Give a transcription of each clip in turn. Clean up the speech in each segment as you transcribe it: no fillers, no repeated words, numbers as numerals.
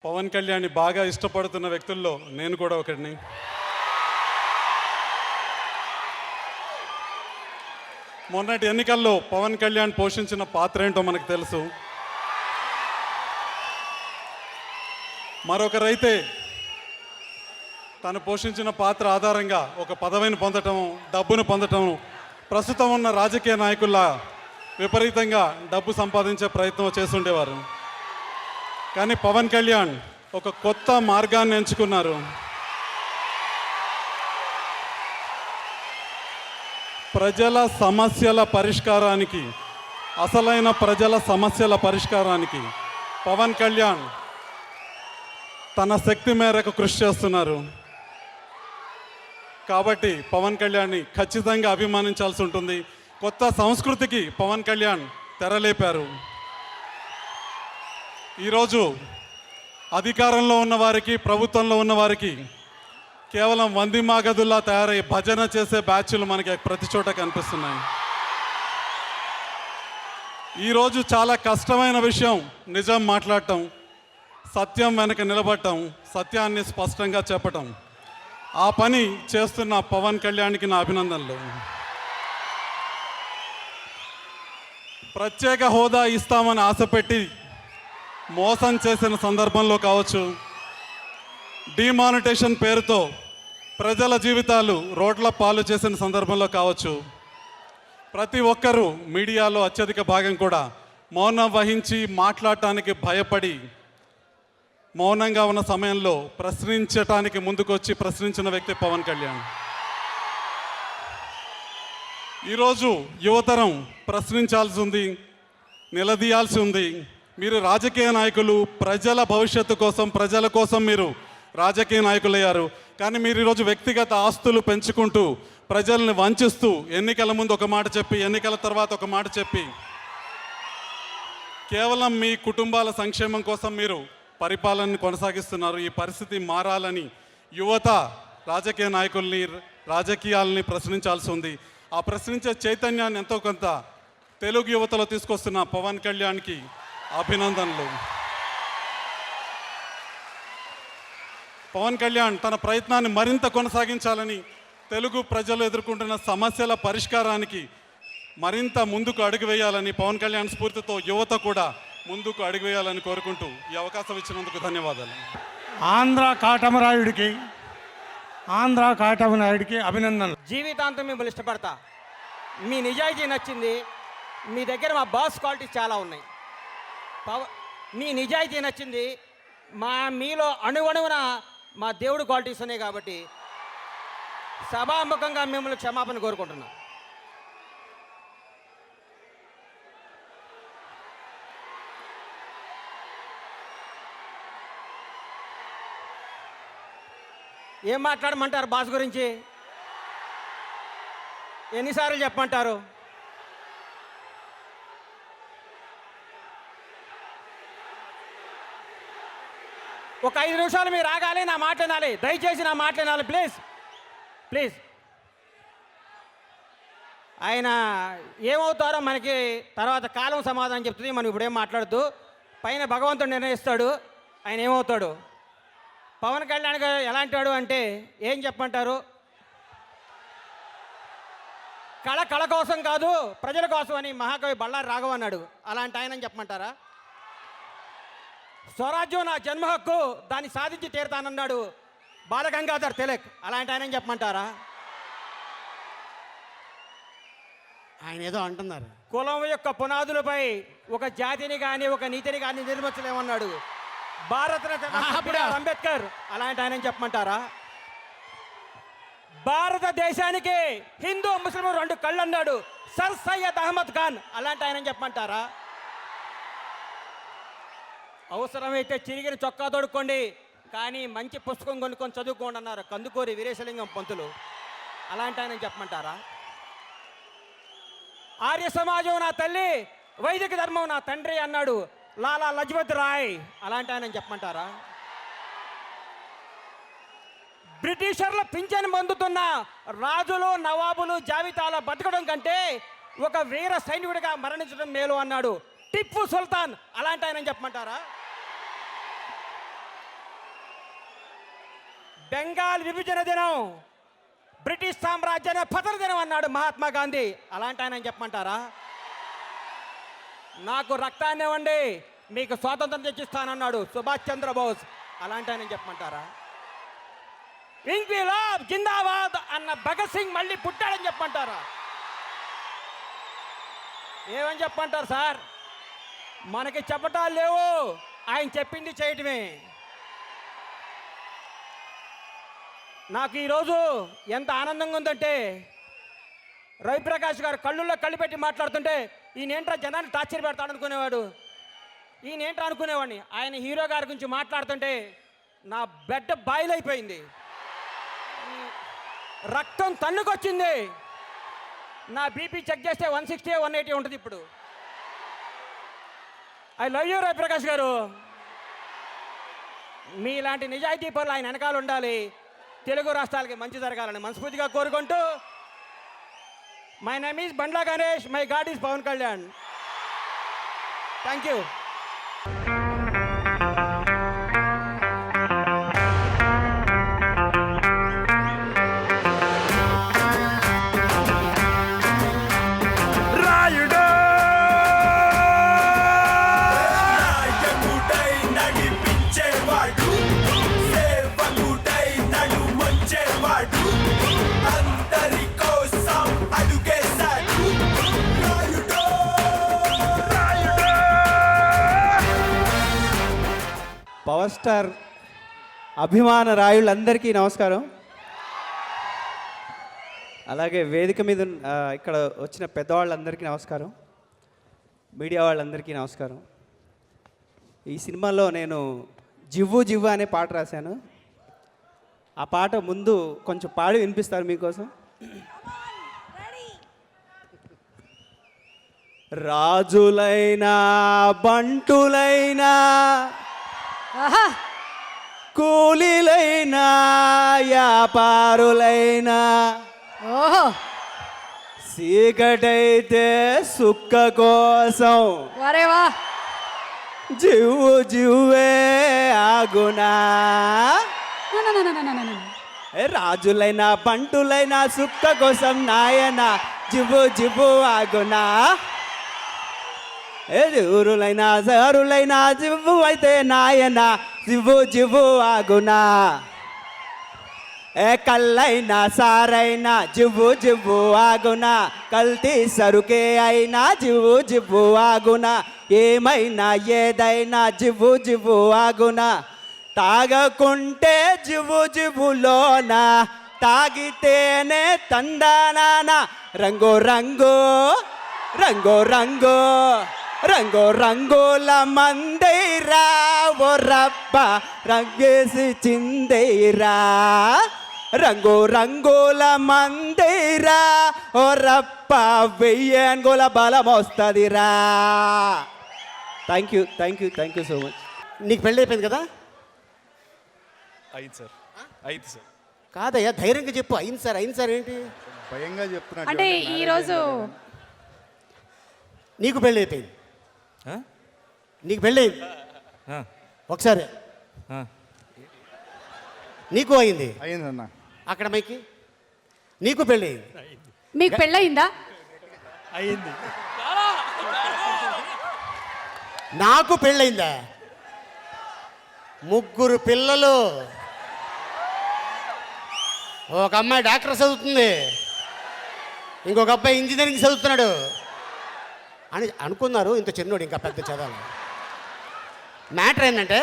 పవన్ కళ్యాణ్ని బాగా ఇష్టపడుతున్న వ్యక్తుల్లో నేను కూడా ఒకడిని. మొన్నటి ఎన్నికల్లో పవన్ కళ్యాణ్ పోషించిన పాత్ర ఏంటో మనకు తెలుసు. మరొకరైతే తను పోషించిన పాత్ర ఆధారంగా ఒక పదవిని పొందటం, డబ్బును పొందటం, ప్రస్తుతం ఉన్న రాజకీయ నాయకుల్లా విపరీతంగా డబ్బు సంపాదించే ప్రయత్నం చేస్తుండేవారు. కానీ పవన్ కళ్యాణ్ ఒక కొత్త మార్గాన్ని ఎంచుకున్నారు. ప్రజల సమస్యల పరిష్కారానికి, అసలైన ప్రజల సమస్యల పరిష్కారానికి పవన్ కళ్యాణ్ తన శక్తి మేరకు కృషి చేస్తున్నారు. కాబట్టి పవన్ కళ్యాణ్ని ఖచ్చితంగా అభిమానించాల్సి ఉంటుంది. కొత్త సంస్కృతికి పవన్ కళ్యాణ్ తెరలేపారు. ఈరోజు అధికారంలో ఉన్నవారికి, ప్రభుత్వంలో ఉన్నవారికి కేవలం వంది మాగదుల్లా తయారై భజన చేసే బ్యాచ్లు మనకి ప్రతి చోట కనిపిస్తున్నాయి. ఈరోజు చాలా కష్టమైన విషయం నిజం మాట్లాడటం, సత్యం వెనక నిలబడటం, సత్యాన్ని స్పష్టంగా చెప్పటం. ఆ పని చేస్తున్న పవన్ కళ్యాణ్కి నా అభినందనలు. ప్రత్యేక హోదా ఇస్తామని ఆశపెట్టి మోసం చేసిన సందర్భంలో కావచ్చు, డిమానిటేషన్ పేరుతో ప్రజల జీవితాలు రోడ్ల పాలు చేసిన సందర్భంలో కావచ్చు, ప్రతి ఒక్కరూ మీడియాలో అత్యధిక భాగం కూడా మౌనం వహించి మాట్లాడటానికి భయపడి మౌనంగా ఉన్న సమయంలో ప్రశ్నించటానికి ముందుకొచ్చి ప్రశ్నించిన వ్యక్తి పవన్ కళ్యాణ్. ఈరోజు యువతరం ప్రశ్నించాల్సి ఉంది, నిలదీయాల్సి ఉంది. మీరు రాజకీయ నాయకులు, ప్రజల భవిష్యత్తు కోసం, ప్రజల కోసం మీరు రాజకీయ నాయకులయ్యారు. కానీ మీరు ఈరోజు వ్యక్తిగత ఆస్తులు పెంచుకుంటూ ప్రజల్ని వంచిస్తూ ఎన్నికల ముందు ఒక మాట చెప్పి, ఎన్నికల తర్వాత ఒక మాట చెప్పి, కేవలం మీ కుటుంబాల సంక్షేమం కోసం మీరు పరిపాలనని కొనసాగిస్తున్నారు. ఈ పరిస్థితి మారాలని యువత రాజకీయ నాయకుల్ని, రాజకీయాలని ప్రశ్నించాల్సి ఉంది. ఆ ప్రశ్నించే చైతన్యాన్ని ఎంతో కొంత తెలుగు యువతలో తీసుకొస్తున్న పవన్ కళ్యాణ్కి అభినందనలు. పవన్ కళ్యాణ్ తన ప్రయత్నాన్ని మరింత కొనసాగించాలని, తెలుగు ప్రజలు ఎదుర్కొంటున్న సమస్యల పరిష్కారానికి మరింత ముందుకు అడుగు వేయాలని, పవన్ కళ్యాణ్ స్ఫూర్తితో యువత కూడా ముందుకు అడుగు వేయాలని కోరుకుంటూ ఈ అవకాశం ఇచ్చినందుకు ధన్యవాదాలు. ఆంధ్ర కాటమరాయుడికి అభినందనలు. జీవితాంతం మిమ్మల్ని ఇష్టపడతా. మీ నిజాయితీ నచ్చింది. మీ దగ్గర మా బాస్ క్వాలిటీస్ చాలా ఉన్నాయి. మీ నిజాయితీ నచ్చింది. మీలో అణువణువున మా దేవుడు క్వాలిటీస్ ఉన్నాయి. కాబట్టి సభాముఖంగా మిమ్మల్ని క్షమాపణ కోరుకుంటున్నాం. ఏం మాట్లాడమంటారు బాస్ గురించి? ఎన్నిసార్లు చెప్పమంటారు? ఒక 5 నిమిషాలు మీరు ఆగాలి, నా మాట వినాలి. దయచేసి నా మాట వినాలి ప్లీజ్. ప్లీజ్. ఆయన ఏమవుతారో మనకి తర్వాత కాలం సమాధానం చెప్తుంది. మనం ఇప్పుడేం మాట్లాడుతూ పైన భగవంతుడు నిర్ణయిస్తాడు ఆయన ఏమవుతాడు. పవన్ కళ్యాణ్ గారు ఎలాంటి వాడు అంటే ఏం చెప్పమంటారు? కళ కోసం కాదు, ప్రజల కోసం అని మహాకవి బళ్ళారి రాఘవ అన్నాడు. అలాంటి ఆయన చెప్పమంటారా? స్వరాజ్యం నా జన్మ హక్కు, దాన్ని సాధించి తీరుతానన్నాడు బాలగంగాధర్ తిలక్. అలాంటి ఆయన చెప్పమంటారా? ఆయన ఏదో అంటున్నారు. కులం యొక్క పునాదులపై ఒక జాతిని కానీ ఒక నీతిని కానీ నిర్మించలేమన్నాడు భారతరత్న అంబేద్కర్. అలాంటి ఆయన చెప్పమంటారా? భారతదేశానికి హిందూ ముస్లిం 2 కళ్ళు అన్నాడు సర్ సయ్యద్ అహ్మద్ ఖాన్. అలాంటి ఆయన చెప్పమంటారా? అవసరమైతే చిరిగిన చొక్కా తొడుక్కోండి, కానీ మంచి పుస్తకం కొనుక్కొని చదువుకోండి అన్నారు కందుకూరి వీరేశలింగం పంతులు. అలాంటి ఆయన చెప్పమంటారా? ఆర్య సమాజం నా తల్లి, వైదిక ధర్మం నా తండ్రి అన్నాడు లాలా లజపత్ రాయ్. అలాంటి ఆయన చెప్పమంటారా? బ్రిటిషర్ల పింఛను పొందుతున్న రాజులు నవాబులు జాబితాలో బతకడం కంటే ఒక వీర సైనికుడిగా మరణించడం మేలు అన్నాడు టిప్పు సుల్తాన్. అలాంటి ఆయన చెప్పమంటారా? బెంగాల్ విభజన దినం, బ్రిటిష్ సామ్రాజ్యాన్ని పతన దినం అన్నాడు మహాత్మా గాంధీ. అలాంటి ఆయన చెప్పమంటారా? నాకు రక్తాన్ని ఇవ్వండి, మీకు స్వాతంత్రం తెచ్చిస్తానన్నాడు సుభాష్ చంద్రబోస్. అలాంటి ఆయన చెప్పమంటారా? ఇంక్విలాబ్ జిందాబాద్ అన్న భగత్ సింగ్ మళ్ళీ పుట్టాడని చెప్పమంటారా? ఏమని చెప్పంటారు సార్? మనకి చెప్పటాలు లేవు, ఆయన చెప్పింది చేయటమే. నాకు ఈరోజు ఎంత ఆనందంగా ఉందంటే, రవిప్రకాష్ గారు కళ్ళుల్లో కళ్ళు పెట్టి మాట్లాడుతుంటే ఈయనేంట్రా జనాన్ని టార్చర్ పెడతాడు అనుకునేవాడు, ఈయనేంట్రా అనుకునేవాడిని. ఆయన హీరో గారి గురించి మాట్లాడుతుంటే నా బెడ్ బాయిల్ అయిపోయింది, రక్తం తన్నుకొచ్చింది. నా బీపీ చెక్ చేస్తే 160 180 ఉంటుంది ఇప్పుడు. ఐ లవ్ యూ రవిప్రకాష్ గారు. మీలాంటి నిజాయితీ పనులు ఆయన వెనకాల ఉండాలి. తెలుగు రాష్ట్రాలకి మంచి జరగాలని మనస్ఫూర్తిగా కోరుకుంటూ, my name is Bandla Ganesh, my god is Pawan Kalyan. Thank you. Power star అభిమాన రాయుళ్ళందరికీ నమస్కారం. అలాగే వేదిక మీద ఇక్కడ వచ్చిన పెద్దవాళ్ళందరికీ నమస్కారం, మీడియా వాళ్ళందరికీ నమస్కారం. ఈ సినిమాలో నేను జివ్వు జివ్వు అనే పాట రాశాను. ఆ పాట ముందు కొంచెం పాడి వినిపిస్తారు మీకోసం. రాజులైనా బంటులైనా కూలీలైనా వ్యాపారులైనా చీకటైతే సుక్క కోసం జివ్వు జివ్వే ఆగునా. రాజులైనా బంటులైనా సుక్క కోసం నాయన జివ్వు జివ్వు ఆగునా. ఊరులైనా సారులైనా జివ్వు అయితే నాయన జివ్వు జివ్వు ఆగునా. కల్లైనా సారైనా జివ్వు జివ్వు ఆగునా. కల్తీ సరుకే అయినా జివ్వు జివ్వు ఆగునా. ఏమైనా ఏదైనా జివ్వు జివ్వు ఆగునా. తాగకుంటే జివ్వు జివ్వులోన, తాగితేనే తందానాన. రంగు రంగు రంగు రంగు రంగు రంగుల మందైరా ఓ రబ్బ రంగేసి చిందైరా. రంగు రంగుల మందైరా ఓ రబ్బ 1000 అంగుల బలం వస్తుందిరా. Thank you thank you thank you so much. నీకు పెళ్ళి అయిపోయింది కదా? అయింది సార్, అయింది సార్. కాదయ్యా, ధైర్యంగా చెప్పు. అయింది సార్, అయింది సార్ ఏంటి? భయంగా చెప్తున్నాడు. అంటే ఈరోజు నీకు పెళ్ళి అయిపోయింది, నీకు పెళ్ళి అయింది ఒకసారి, నీకు అయింది. అయిందన్న. అక్కడ మైకి నీకు పెళ్ళి అయింది. మీకు పెళ్ళయిందా? అయింది. నాకు పెళ్ళయిందా? 3 పిల్లలు. ఒక అమ్మాయి డాక్టర్ చదువుతుంది, ఇంకొక అబ్బాయి ఇంజనీరింగ్ చదువుతున్నాడు అని అనుకున్నారు. ఇంత చిన్నోడు ఇంకా పెద్ద చదవాలి. మ్యాటర్ ఏంటంటే,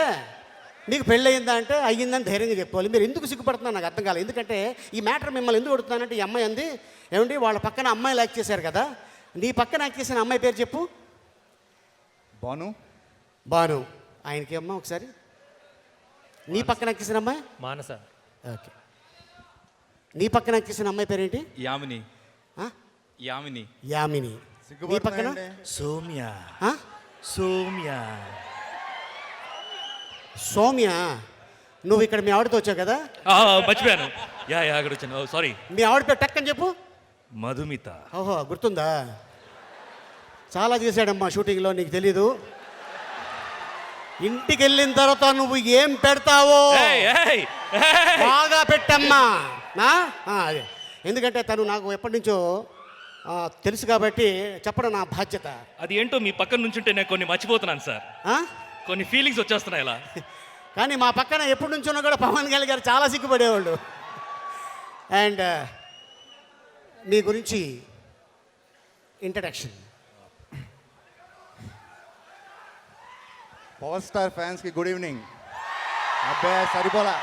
మీకు పెళ్ళి అయిందా అంటే అయ్యిందని ధైర్యంగా చెప్పుకోవాలి. మీరు ఎందుకు సిగ్గుపడుతున్నారు నాకు అర్థం కాలేదు. ఎందుకంటే ఈ మ్యాటర్ మిమ్మల్ని ఎందుకు అడుగుతున్నానంటే, ఈ అమ్మాయి అంది ఏమండి వాళ్ళ పక్కన అమ్మాయి యాక్ట్ చేశారు కదా, నీ పక్కన యాక్ట్ చేసిన అమ్మాయి పేరు చెప్పు. బాను. బాను. ఆయనకి అమ్మ ఒకసారి నీ పక్కన యాక్ట్ చేసిన అమ్మాయి మానస. ఓకే. నీ పక్కన యాక్ట్ చేసిన అమ్మాయి పేరేంటి? యామిని. ఆ? యామిని. యామిని. నీ పక్కన సౌమ్య. ఆ? సౌమ్య. సౌమ్య. నువ్వు ఇక్కడ మీ ఆవిడతో వచ్చావు కదా? మర్చిపోయాను. యా అక్కడ వచ్చాను, సారీ. మీ ఆవిడ పేరు టక్ అని చెప్పు. మధుమిత. ఓహో, గుర్తుందా? చాలా చేశాడమ్మా షూటింగ్లో, నీకు తెలీదు. ఇంటికి వెళ్ళిన తర్వాత నువ్వు ఏం పెడతావో ఏయ్, ఏయ్, ఏయ్. బాగా పెట్టమ్మా. అదే ఎందుకంటే తను నాకు ఎప్పటి నుంచో తెలుసు కాబట్టి చెప్పడం నా బాధ్యత. అది ఏంటో మీ పక్కన నుంచుంటే నేను కొన్ని మర్చిపోతున్నాను సార్. ఆ? కొన్ని ఫీలింగ్స్ వచ్చేస్తున్నాయి ఇలా. కానీ మా పక్కన ఎప్పటి నుంచో కూడా పవన్ కళ్యాణ్ గారు చాలా సిగ్గుపడేవాళ్ళు. అండ్ మీ గురించి ఇంట్రడక్షన్. పవర్ స్టార్ ఫ్యాన్స్కి గుడ్ ఈవినింగ్. అబ్బాయి సరిపోలా.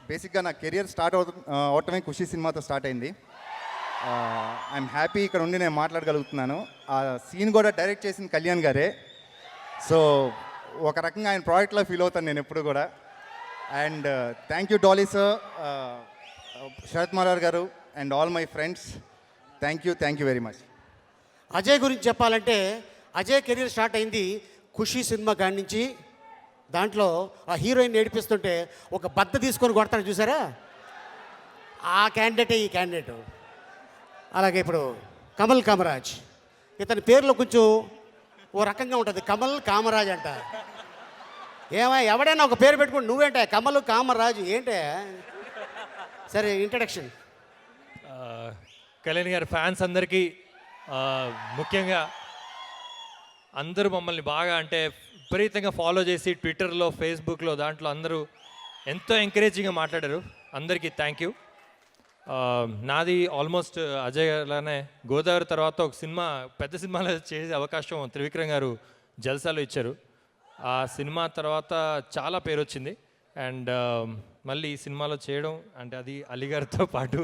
బేసిక్గా నా కెరియర్ స్టార్ట్ అవటమే ఖుషి సినిమాతో స్టార్ట్ అయింది. ఐఎమ్ హ్యాపీ ఇక్కడ ఉండి నేను మాట్లాడగలుగుతున్నాను. ఆ సీన్ కూడా డైరెక్ట్ చేసింది కళ్యాణ్ గారే. సో ఒక రకంగా ఆయన ప్రాజెక్ట్లో ఫీల్ అవుతాను నేను ఎప్పుడు కూడా. And thank you Dolly sir, Sharath Marar గారు and all my friends. Thank you very much. Ajay గురించి చెప్పాలంటే అజయ్ కెరీర్ స్టార్ట్ అయింది ఖుషి సినిమా కాడి నుంచి. దాంట్లో ఆ హీరోయిన్ ఏడిపిస్తుంటే ఒక బద్ద తీసుకొని కొడతాడు చూసారా, ఆ క్యాండిడేటే ఈ క్యాండిడేట్. అలాగే ఇప్పుడు కమల్ కామరాజ్, ఇతని పేరులో కొంచెం ఓ రకంగా ఉంటుంది, కమల్ కామరాజ్ అంట. ఎవడైనా ఒక పేరు పెట్టుకుని నువ్వేంటే కమల్ కామరాజు ఏంటే? సరే ఇంట్రడక్షన్. కళ్యాణ్ గారి ఫ్యాన్స్ అందరికీ ముఖ్యంగా అందరూ మమ్మల్ని బాగా అంటే విపరీతంగా ఫాలో చేసి ట్విట్టర్లో, ఫేస్బుక్లో దాంట్లో అందరూ ఎంతో ఎంకరేజింగ్గా మాట్లాడారు. అందరికీ థ్యాంక్ యూ. నాది ఆల్మోస్ట్ అజయ్ లానే గోదావరి తర్వాత ఒక సినిమా, పెద్ద సినిమాలో చేసే అవకాశం త్రివిక్రమ్ గారు జల్సాలో ఇచ్చారు. ఆ సినిమా తర్వాత చాలా పేరు వచ్చింది. అండ్ మళ్ళీ ఈ సినిమాలో చేయడం అంటే అది అలీ గారితో పాటు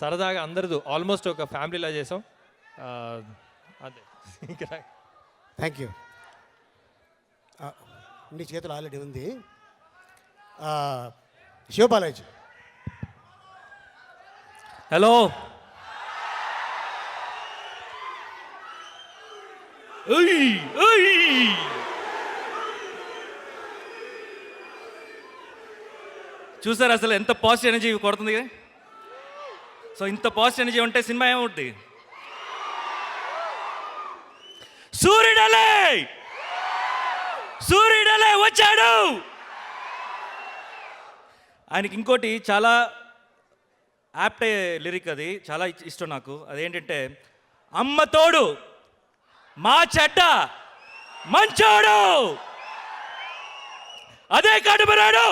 సరదాగా అందరితో ఆల్మోస్ట్ ఒక ఫ్యామిలీలా చేసాం. అదే ఇంకా థ్యాంక్ యూ. నీ చేతులు ఆల్రెడీ ఉంది. శివబాలాజీ. హలో. ఓయ్, ఓయ్. చూసారు అసలు ఎంత పాజిటివ్ ఎనర్జీ కొడుతుంది. సో ఇంత పాజిటివ్ ఎనర్జీ ఉంటే సినిమా ఏమవుతుంది? సూర్యుడలే వచ్చాడు. ఆయనకి ఇంకోటి చాలా యాప్ట్ లిరిక్, అది చాలా ఇష్టం నాకు. అదేంటంటే, అమ్మ తోడు మా చెడ్డ మంచోడు అదే కడుపురాడు.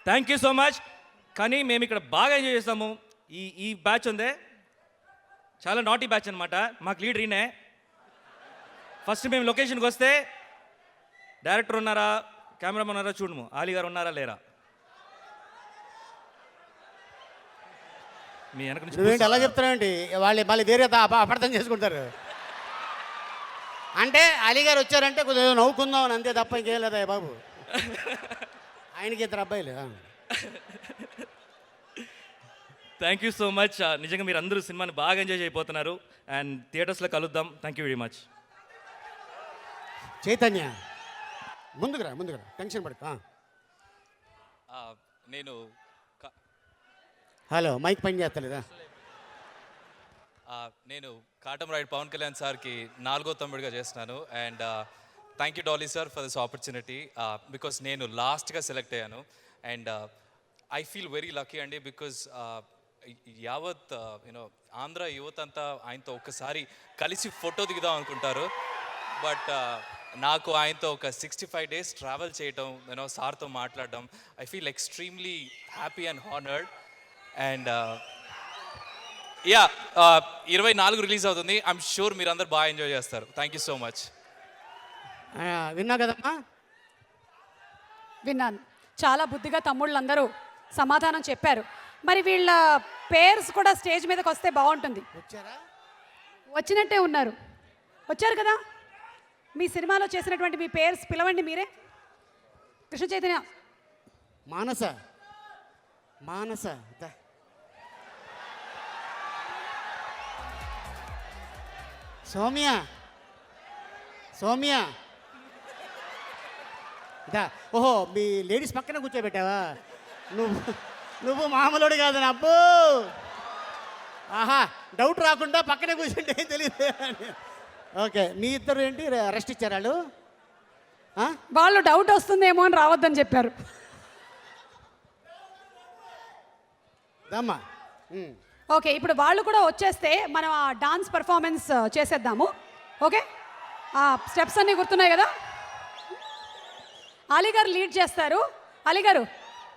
Thank you so much. కానీ మేము ఇక్కడ బాగా ఎంజాయ్ చేస్తాము. ఈ బ్యాచ్ ఉందే చాలా నాటీ బ్యాచ్ అనమాట. మాకు లీడర్ ఈయనే. ఫస్ట్ మేము లొకేషన్కి వస్తే డైరెక్టర్ ఉన్నారా, కెమెరామెన్ ఉన్నారా చూడము, ఆలీ గారు ఉన్నారా లేరా. మీ వెనక నుంచి నువ్వేంటి అలా చెప్తున్నావేంటి? వాళ్ళు మళ్ళీ వేరే అపార్థం చేసుకుంటారు. అంటే అలీ గారు వచ్చారంటే కొద్దిగా నవ్వుకుందాం అని అంతే తప్ప ఇంకేం లేదా బాబు. ఆయనకి ఇద్దరు అబ్బాయిలు. Thank you so much. నిజంగా మీరు అందరూ సినిమాని బాగా ఎంజాయ్ చేయబోతున్నారు. అండ్ థియేటర్స్లో కలుద్దాం. Thank you very much. Chaitanya ముందుకురా టెన్షన్ పడక. నేను హలో, మైక్ పని చేస్తలేదా? నేను కాటమరాయుడు పవన్ కళ్యాణ్ సార్కి 4వ తమ్ముడిగా చేస్తున్నాను. And thank you Dolly sir for this opportunity. Because నేను లాస్ట్గా సెలెక్ట్ అయ్యాను. And I feel very lucky అండి. బికాస్ యావత్ యూనో ఆంధ్ర యువత అంతా ఆయనతో ఒక్కసారి కలిసి ఫోటో దిగుదాం అనుకుంటారు. బట్ నాకు ఆయనతో ఒక 65 days ట్రావెల్ చేయటం, యూనో సార్తో మాట్లాడడం, I feel extremely happy and honoured. And yeah 24 release అవుతుంది. ఐఎమ్ షూర్ మీరు అందరు బాగా ఎంజాయ్ చేస్తారు. Thank you so much. విన్నా కదమ్మా? విన్నాను. చాలా బుద్ధిగా తమ్ముళ్ళందరూ సమాధానం చెప్పారు. మరి వీళ్ళ పేర్స్ కూడా స్టేజ్ మీదకి వస్తే బాగుంటుంది. వచ్చారా? వచ్చినట్టే ఉన్నారు. వచ్చారు కదా. మీ సినిమాలో చేసినటువంటి మీ పేర్స్ పిలవండి మీరే. కృష్ణ చైతన్య. మానస సౌమ్య ఇదా. ఓహో, మీ లేడీస్ పక్కన కూర్చోబెట్టావా? నువ్వు మామూలుడు కాదు నా అబ్బో. ఆహా, డౌట్ రాకుండా పక్కనే కూర్చుంటే ఏం తెలియదు. ఓకే, మీ ఇద్దరు ఏంటి రెస్ట్ ఇచ్చారు వాళ్ళు? ఆ? వాళ్ళు డౌట్ వస్తుందేమో అని రావద్దని చెప్పారు. దమ్మా. ఓకే, ఇప్పుడు వాళ్ళు కూడా వచ్చేస్తే మనం ఆ డాన్స్ పర్ఫార్మెన్స్ చేసేద్దాము. ఓకే, ఆ స్టెప్స్ అన్నీ గుర్తున్నాయి కదా? అలీ గారు లీడ్ చేస్తారు. అలీ గారు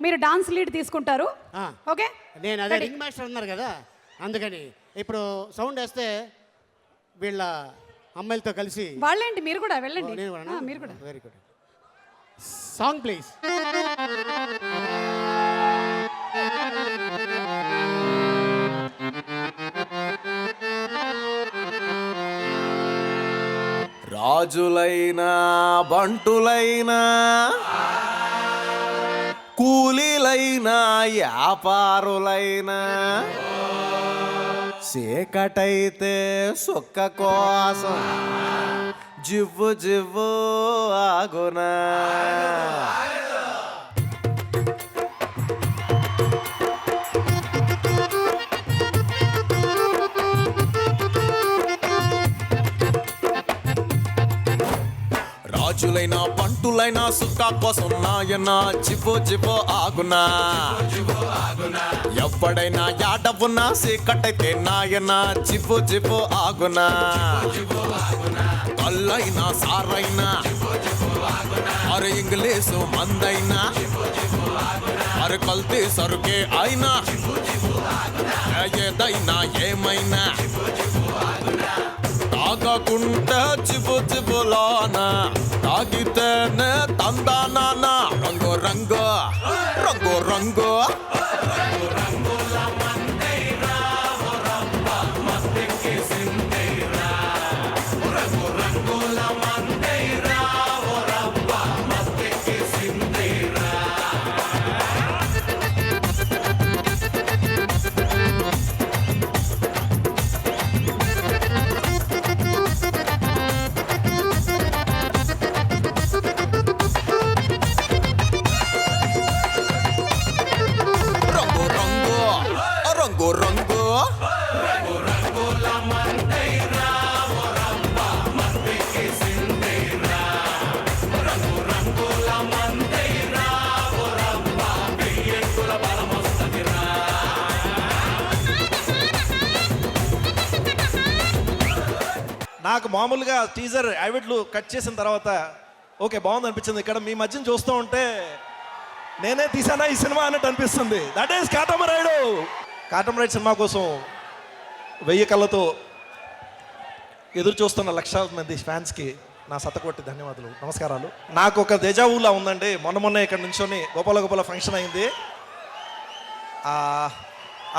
మీరు డాన్స్ లీడ్ తీసుకుంటారు. ఆ. ఓకే, నేను అదే రింగ్ మాస్టర్ ఉన్నారు కదా, అందుకని ఇప్పుడు సౌండ్ వేస్తే వీళ్ళ అమ్మాయిలతో కలిసి వాళ్ళేంటి మీరు కూడా వెళ్ళండి. నేను కూడా మీరు కూడా. Very good. Song please. రాజులైనా బంటులైనా కూలీలైనా వ్యాపారులైనా చీకటైతే సుక్క కోసం జివ్వు జివ్వు ఆగునా. రాజులైనా పంటులైనా సుక్క కోసం నాయన జివ్వు జివ్వు ఆగునా. ఎప్పుడైనా యాడవున్నా సీకటైతే నాయన జివ్వు జివ్వు ఆగునా. కల్లైనా సారైనా అరే ఇంగ్లీషు మందైనా అరే కల్తీ సరుకే అయినా ఏదైనా ఏమైనా తాగకుంటే చిబు చిబులోన తాగితేనే తందానాన. రంగు రంగు రంగు రంగు రంగు రంగు నాకు మామూలుగా టీజర్ యావిడ్లు కట్ చేసిన తర్వాత ఓకే బాగుంది అనిపించింది. ఇక్కడ మీ మధ్యన చూస్తూ ఉంటే నేనే తీసానా ఈ సినిమా అన్నట్టు అనిపిస్తుంది. That is Katamarayudu. Katamarayudu cinema కోసం 1000 కళ్ళతో ఎదురు చూస్తున్న లక్షల మంది ఫ్యాన్స్కి నా సతకొట్టి ధన్యవాదాలు, నమస్కారాలు. నాకు ఒక దేజావులా ఉందండి. మొన్న ఇక్కడ నుంచొని గోపాల ఫంక్షన్ అయింది.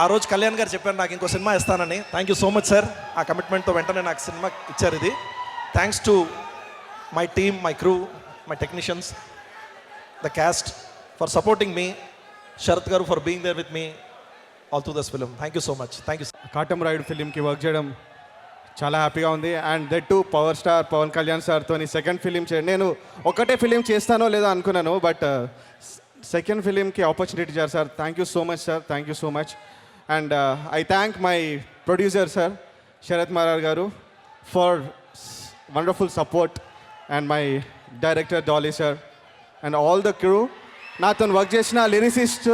ఆ రోజు కళ్యాణ్ గారు చెప్పారు నాకు ఇంకో సినిమా ఇస్తానని. Thank you so much sir. ఆ కమిట్మెంట్తో వెంటనే నాకు సినిమా ఇచ్చారు. ఇది thanks to my team, my crew, my technicians, the cast for supporting me. Sharath గారు for being there with me all through this film. Thank you so much. Thank you. Katamarayudu ఫిలింకి work చేయడం చాలా హ్యాపీగా ఉంది. And that to power star Pawan Kalyan సార్తో second film నేను ఒకటే film చేస్తానో లేదో అనుకున్నాను, బట్ సెకండ్ ఫిలింకి ఆపర్చునిటీ ఇచ్చారు sir. Thank you so much sir, thank you so much. And I thank my producer sir Sharath Marar గారు for wonderful support, and my director Dolly sir and all the crew. నాతో work చేసిన lyricist,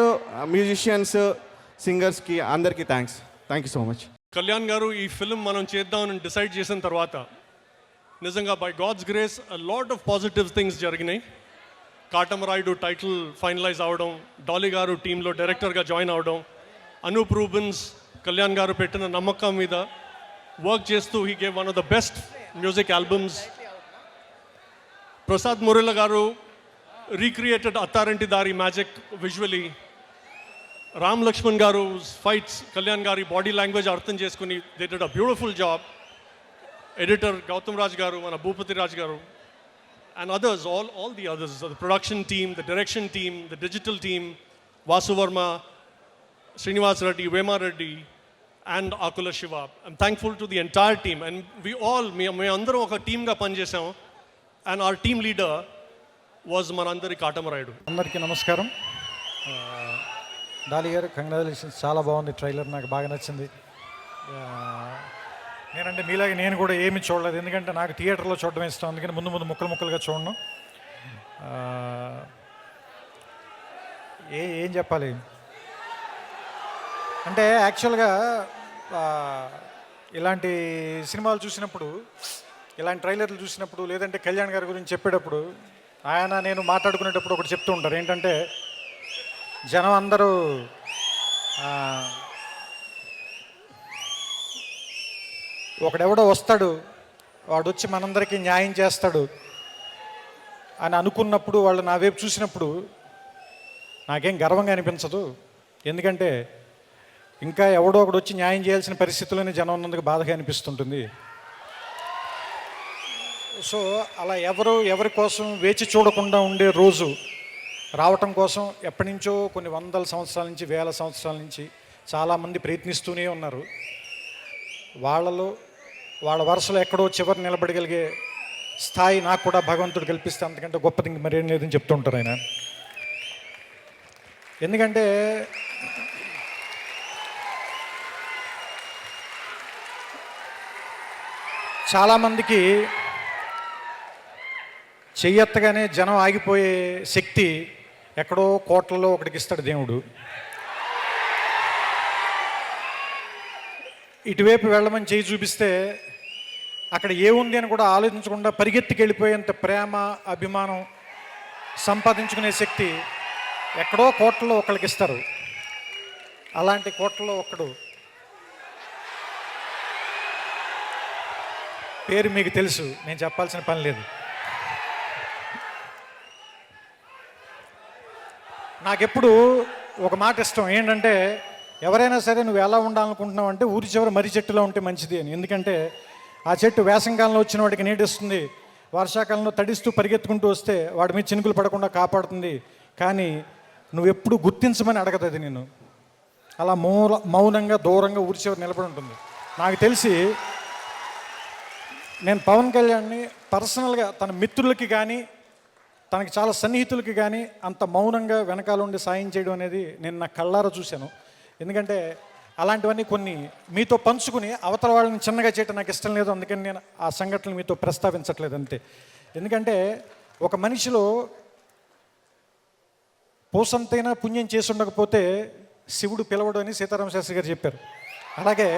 musicians, సింగర్స్కి అందరికీ thanks. Thank you so much. Kalyan గారు ఈ film మనం చేద్దామని decide చేసిన తర్వాత నిజంగా by god's grace lot of positive things జరిగినాయి. కాటమరాయుడు టైటిల్ ఫైనలైజ్ అవడం, డాలీ గారు టీంలో డైరెక్టర్గా జాయిన్ అవడం, అనూప్ రూబెన్స్ కళ్యాణ్ గారు పెట్టిన నమ్మకం మీద వర్క్ చేస్తూ he gave one of the best music albums. Prasad Murali గారు రీక్రియేటెడ్ అత్తారింటి దారి మ్యాజిక్ విజువలీ. రామ్ లక్ష్మణ్ గారు ఫైట్స్, కళ్యాణ్ గారి బాడీ లాంగ్వేజ్ అర్థం చేసుకుని they did a beautiful job. Editor Gautham Raj garu, మన భూపతి రాజ్ గారు, and others, all the others, the production team, the direction team, the digital team, Vasu Verma, Srinivas Reddy, Vema Reddy, and Akula Shiva. I'm thankful to the entire team, and we all, me andaram oka team ga pan chesam, and our team leader was Manandari Katamarayu. అందరికీ నమస్కారం. Dolly గారు congratulations, చాలా బాగుంది trailer, నాకు బాగా నచ్చింది. నేనంటే మీలాగే నేను కూడా ఏమి చూడలేదు, ఎందుకంటే నాకు థియేటర్లో చూడడం ఇష్టం, అందుకని ముందు ముందు ముక్కలు ముక్కలుగా చూడను. ఏం చెప్పాలి అంటే యాక్చువల్గా ఇలాంటి సినిమాలు చూసినప్పుడు, ఇలాంటి ట్రైలర్లు చూసినప్పుడు, లేదంటే కళ్యాణ్ గారి గురించి చెప్పేటప్పుడు ఆయన నేను మాట్లాడుకునేటప్పుడు ఒకటి చెప్తూ ఉంటారు. ఏంటంటే జనం అందరూ ఒకడెవడో వస్తాడు, వాడు వచ్చి మనందరికీ న్యాయం చేస్తాడు అని అనుకున్నప్పుడు, వాళ్ళు నా వైపు చూసినప్పుడు నాకేం గర్వంగా అనిపించదు. ఎందుకంటే ఇంకా ఎవడో ఒకడు వచ్చి న్యాయం చేయాల్సిన పరిస్థితుల్లోనే జనం ఉన్నందుకు బాధగా అనిపిస్తుంటుంది. సో అలా ఎవరి కోసం వేచి చూడకుండా ఉండే రోజు రావటం కోసం ఎప్పటి నుంచో కొన్ని వందల సంవత్సరాల నుంచి, వేల సంవత్సరాల నుంచి చాలామంది ప్రయత్నిస్తూనే ఉన్నారు. వాళ్ళ వరుసలో ఎక్కడో చివరి నిలబడగలిగే స్థాయి నాకు కూడా భగవంతుడు కల్పిస్తే అంతకంటే గొప్పది మరేం లేదని చెప్తుంటారు ఆయన. ఎందుకంటే చాలామందికి చెయ్యెత్తగానే జనం ఆగిపోయే శక్తి ఎక్కడో కోట్లలో ఒకటికి ఇస్తాడు దేవుడు. ఇటువైపు వెళ్ళమని చేయి చూపిస్తే అక్కడ ఏముంది అని కూడా ఆలోచించకుండా పరిగెత్తికి వెళ్ళిపోయేంత ప్రేమ, అభిమానం సంపాదించుకునే శక్తి ఎక్కడో కోట్లలో ఒకరికి ఇస్తారు. అలాంటి కోట్లలో ఒక్కడు పేరు మీకు తెలుసు, నేను చెప్పాల్సిన పని లేదు. నాకెప్పుడు ఒక మాట ఇష్టం, ఏంటంటే ఎవరైనా సరే నువ్వు ఎలా ఉండాలనుకుంటున్నావు అంటే ఊరి చివరి మర్రి చెట్టులో ఉంటే మంచిది అని. ఎందుకంటే ఆ చెట్టు వేసంకాలంలో వచ్చిన వాడికి నీడిస్తుంది, వర్షాకాలంలో తడిస్తూ పరిగెత్తుకుంటూ వస్తే వాడి మీద చినుకులు పడకుండా కాపాడుతుంది. కానీ నువ్వు ఎప్పుడు గుర్తించమని అడగదు అది నేను. అలా మౌనంగా దూరంగా ఊరి చివరి నిలబడి ఉంటుంది. నాకు తెలిసి నేను పవన్ కళ్యాణ్ని పర్సనల్గా తన మిత్రులకి కానీ, తనకి చాలా సన్నిహితులకి కానీ అంత మౌనంగా వెనకాల ఉండి సాయం చేయడం అనేది నేను నా కళ్ళారా చూశాను. ఎందుకంటే అలాంటివన్నీ కొన్ని మీతో పంచుకుని అవతల వాళ్ళని చిన్నగా చేయటం నాకు ఇష్టం లేదు. అందుకని నేను ఆ సంఘటనలు మీతో ప్రస్తావించట్లేదు అంతే. ఎందుకంటే ఒక మనిషిలో పోసంతైనా పుణ్యం చేసి ఉండకపోతే శివుడు పిలవడు అని సీతారామ శాస్త్రి గారు చెప్పారు. అలాగే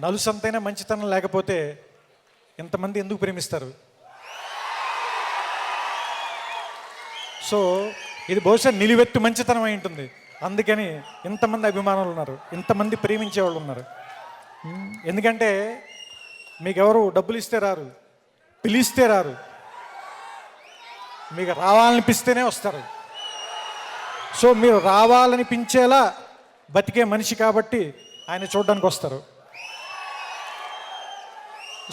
నలుసంతైనా మంచితనం లేకపోతే ఇంతమంది ఎందుకు ప్రేమిస్తారు? సో ఇది బహుశా నిలువెత్తు మంచితనం అయి ఉంటుంది. అందుకని ఇంతమంది అభిమానులు ఉన్నారు, ఇంతమంది ప్రేమించే వాళ్ళు ఉన్నారు. ఎందుకంటే మీకు ఎవరు డబ్బులు ఇస్తే రారు, పిలిస్తే రారు, మీకు రావాలనిపిస్తేనే వస్తారు. సో మీరు రావాలనిపించేలా బతికే మనిషి కాబట్టి ఆయన చూడడానికి వస్తారు.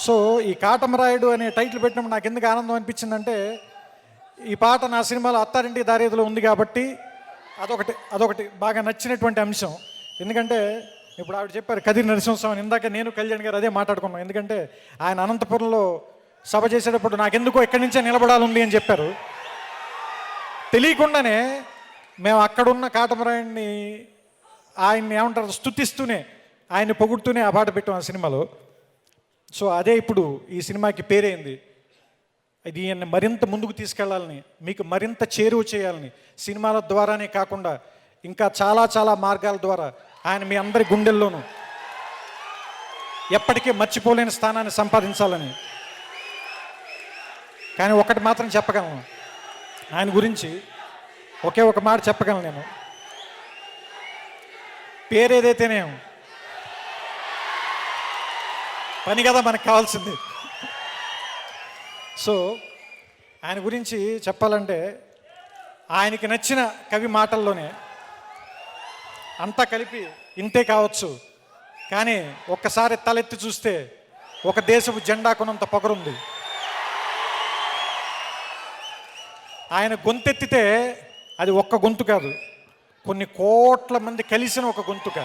సో ఈ కాటమరాయుడు అనే టైటిల్ పెట్టినప్పుడు నాకు ఎందుకు ఆనందం అనిపించిందంటే, ఈ పాట నా సినిమాలో అత్తారింటి దారేదిలో ఉంది కాబట్టి అదొకటి బాగా నచ్చినటువంటి అంశం. ఎందుకంటే ఇప్పుడు ఆవిడ చెప్పారు కదిరి నరసింహస్వామి, ఇందాక నేను కళ్యాణ్ గారు అదే మాట్లాడుకున్నాం. ఎందుకంటే ఆయన అనంతపురంలో సభ చేసేటప్పుడు నాకెందుకో ఎక్కడి నుంచే నిలబడాలి అని చెప్పారు. తెలియకుండానే మేము అక్కడున్న కాటమరాయుడిని ఆయన్ని ఏమంటారు స్తుతిస్తూనే, ఆయన్ని పొగుడుతూనే ఆ పాట పెట్టాం ఆ సినిమాలో. సో అదే ఇప్పుడు ఈ సినిమాకి పేరైంది. ఇది మరింత ముందుకు తీసుకెళ్లాలని, మీకు మరింత చేరువ చేయాలని, సినిమాల ద్వారానే కాకుండా ఇంకా చాలా చాలా మార్గాల ద్వారా ఆయన మీ అందరి గుండెల్లోనూ ఎప్పటికీ మర్చిపోలేని స్థానాన్ని సంపాదించాలని. కానీ ఒకటి మాత్రం చెప్పగలను, ఆయన గురించి ఒకే ఒక మాట చెప్పగలను నేను. పేరేదైతేనే పని కదా మనకు కావాల్సింది. సో ఆయన గురించి చెప్పాలంటే ఆయనకి నచ్చిన కవి మాటల్లోనే అంతా కలిపి ఇంతే కావచ్చు, కానీ ఒక్కసారి తలెత్తి చూస్తే ఒక దేశపు జెండా కొనంత పొగరుంది. ఆయన గొంతెత్తితే అది ఒక్క గొంతు కాదు, కొన్ని కోట్ల మంది కలిసిన ఒక గొంతుక.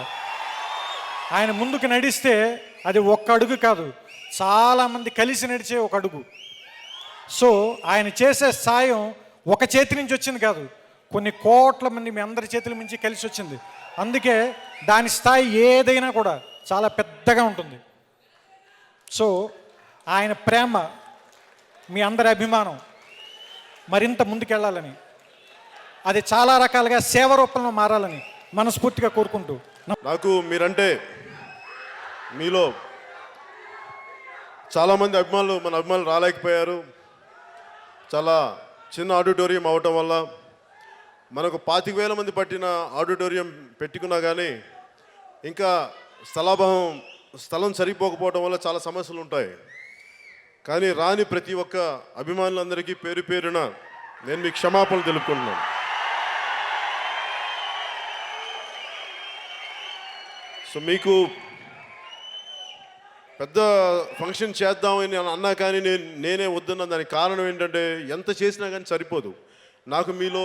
ఆయన ముందుకు నడిస్తే అది ఒక్క అడుగు కాదు, చాలామంది కలిసి నడిచే ఒక అడుగు. సో ఆయన చేసే సాయం ఒక చేతి నుంచి వచ్చింది కాదు, కొన్ని కోట్ల మంది మీ అందరి చేతుల నుంచి కలిసి వచ్చింది. అందుకే దాని స్థాయి ఏదైనా కూడా చాలా పెద్దగా ఉంటుంది. సో ఆయన ప్రేమ, మీ అందరి అభిమానం మరింత ముందుకెళ్ళాలని, అది చాలా రకాలుగా సేవ రూపంలో మారాలని మనస్ఫూర్తిగా కోరుకుంటూ నాకు మీరంటే మీలో చాలామంది అభిమానులు మన అభిమానులు రాలేకపోయారు. చాలా చిన్న ఆడిటోరియం అవటం వల్ల మనకు 25,000 మంది పట్టిన ఆడిటోరియం పెట్టుకున్నా కానీ ఇంకా స్థలం సరిపోకపోవడం వల్ల చాలా సమస్యలు ఉంటాయి. కానీ రాని ప్రతి ఒక్క అభిమానులందరికీ పేరు పేరున నేను మీకు క్షమాపణలు తెలుపుకుంటున్నాను. సో మీకు పెద్ద ఫంక్షన్ చేద్దామని అన్నా కానీ నేనే వద్దన్నా. దానికి కారణం ఏంటంటే ఎంత చేసినా కానీ సరిపోదు. నాకు మీలో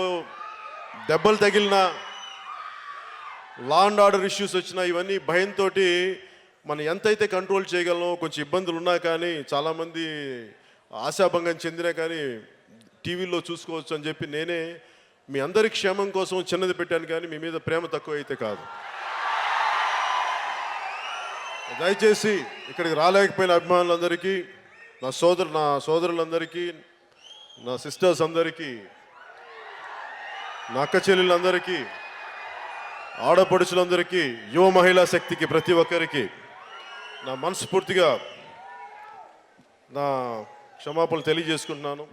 దెబ్బలు తగిలినా, లా అండ్ ఆర్డర్ ఇష్యూస్ వచ్చినా, ఇవన్నీ భయంతో మనం ఎంతైతే కంట్రోల్ చేయగలమో, కొంచెం ఇబ్బందులు ఉన్నా కానీ చాలామంది ఆశాభంగం చెందినా కానీ టీవీలో చూసుకోవచ్చు అని చెప్పి నేనే మీ అందరి క్షేమం కోసం చిన్నది పెట్టాను. కానీ మీ మీద ప్రేమ తక్కువ అయితే కాదు. దయచేసి ఇక్కడికి రాలేకపోయిన అభిమానులందరికీ, నా సోదరులందరికీ, నా సిస్టర్స్ అందరికీ, నా అక్క చెల్లెళ్ళందరికీ, ఆడపడుచులందరికీ, యువ మహిళా శక్తికి, ప్రతి ఒక్కరికి నా మనస్ఫూర్తిగా నా క్షమాపణలు తెలియజేసుకుంటున్నాను.